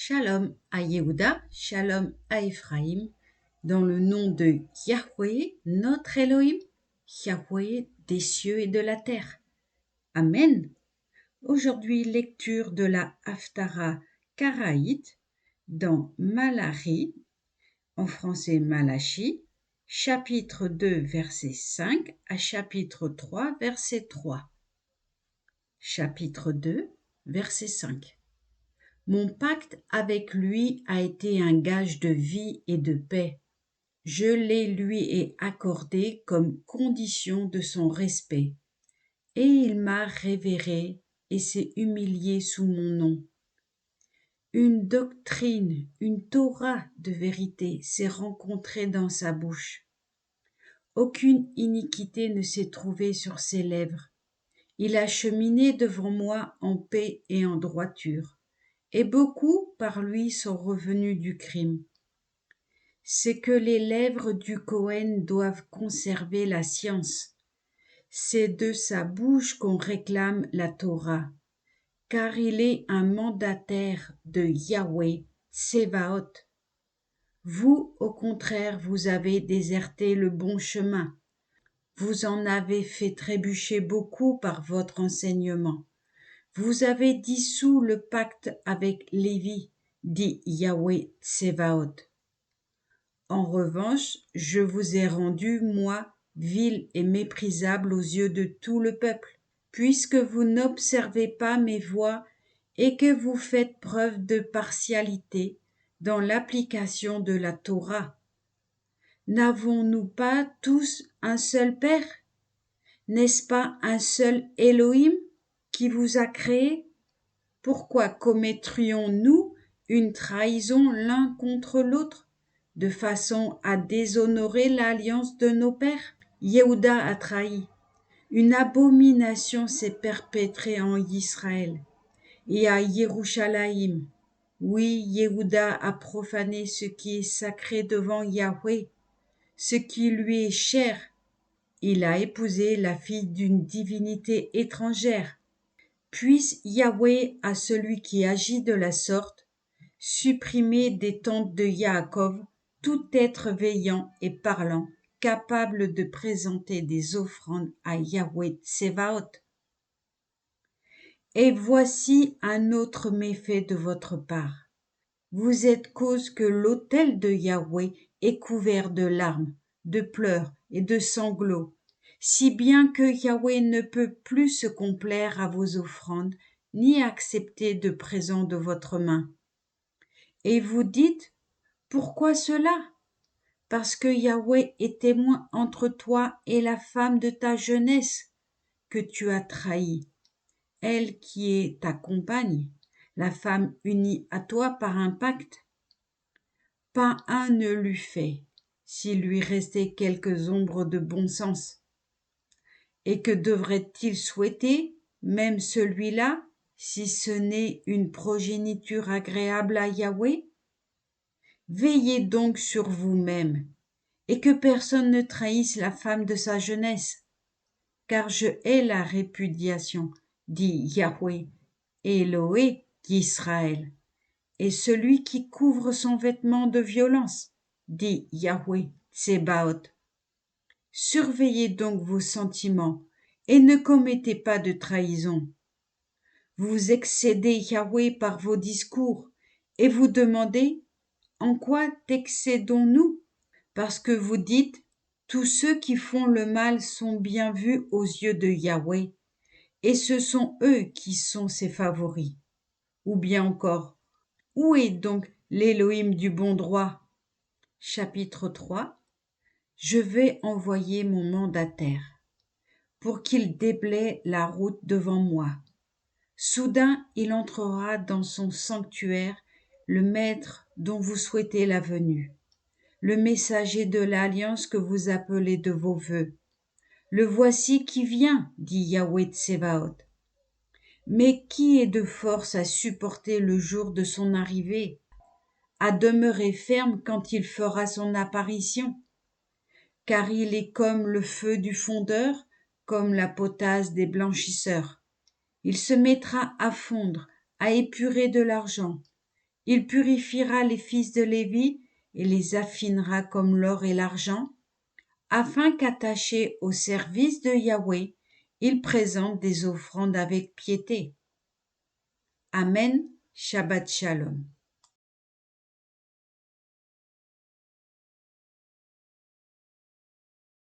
Shalom à Yehuda, Shalom à Ephraïm, dans le nom de Yahweh, notre Elohim, Yahweh des cieux et de la terre. Amen. Aujourd'hui, lecture de la Haftara Karaïte dans Malachi, en français Malachi, chapitre 2, verset 5 à chapitre 3, verset 3. Chapitre 2, verset 5. Mon pacte avec lui a été un gage de vie et de paix. Je les lui ai accordé comme condition de son respect. Et il m'a révéré et s'est humilié sous mon nom. Une doctrine, une Torah de vérité s'est rencontrée dans sa bouche. Aucune iniquité ne s'est trouvée sur ses lèvres. Il a cheminé devant moi en paix et en droiture. Et beaucoup par lui sont revenus du crime. C'est que les lèvres du Cohen doivent conserver la science. C'est de sa bouche qu'on réclame la Torah, car il est un mandataire de Yahweh, Tsevaot. Vous, au contraire, vous avez déserté le bon chemin. Vous en avez fait trébucher beaucoup par votre enseignement. Vous avez dissous le pacte avec Lévi, dit Yahweh Tsevaot. En revanche, je vous ai rendu, moi, vil et méprisable aux yeux de tout le peuple, puisque vous n'observez pas mes voies et que vous faites preuve de partialité dans l'application de la Torah. N'avons-nous pas tous un seul Père? N'est-ce pas un seul Elohim qui vous a créé? Pourquoi commettrions-nous une trahison l'un contre l'autre, de façon à déshonorer l'alliance de nos pères? Yehuda a trahi. Une abomination s'est perpétrée en Israël et à Yerushalayim. Oui, Yehuda a profané ce qui est sacré devant Yahweh, ce qui lui est cher. Il a épousé la fille d'une divinité étrangère. Puisse Yahweh, à celui qui agit de la sorte, supprimer des tentes de Yaakov tout être veillant et parlant, capable de présenter des offrandes à Yahweh Tsevaot. Et voici un autre méfait de votre part. Vous êtes cause que l'autel de Yahweh est couvert de larmes, de pleurs et de sanglots, si bien que Yahweh ne peut plus se complaire à vos offrandes, ni accepter de présents de votre main. Et vous dites, pourquoi cela? Parce que Yahweh est témoin entre toi et la femme de ta jeunesse, que tu as trahie, elle qui est ta compagne, la femme unie à toi par un pacte. Pas un ne l'eût fait, s'il lui restait quelques ombres de bon sens. Et que devrait-il souhaiter, même celui-là, si ce n'est une progéniture agréable à Yahweh? Veillez donc sur vous-même, et que personne ne trahisse la femme de sa jeunesse, car je hais la répudiation, dit Yahweh, Elohé d'Israël, et celui qui couvre son vêtement de violence, dit Yahweh Tsebaot. Surveillez donc vos sentiments et ne commettez pas de trahison. Vous excédez Yahweh par vos discours et vous demandez « En quoi t'excédons-nous » parce que vous dites « Tous ceux qui font le mal sont bien vus aux yeux de Yahweh et ce sont eux qui sont ses favoris. » Ou bien encore « Où est donc l'Élohim du bon droit » Chapitre 3. Je vais envoyer mon mandataire pour qu'il déblaye la route devant moi. Soudain, il entrera dans son sanctuaire, le maître dont vous souhaitez la venue, le messager de l'alliance que vous appelez de vos vœux. Le voici qui vient, dit Yahweh Tsevaot. Mais qui est de force à supporter le jour de son arrivée, à demeurer ferme quand il fera son apparition? Car il est comme le feu du fondeur, comme la potasse des blanchisseurs. Il se mettra à fondre, à épurer de l'argent, Il purifiera les fils de Lévi et les affinera comme l'or et l'argent, afin qu'attachés au service de Yahweh, ils présentent des offrandes avec piété. Amen, Shabbat Shalom.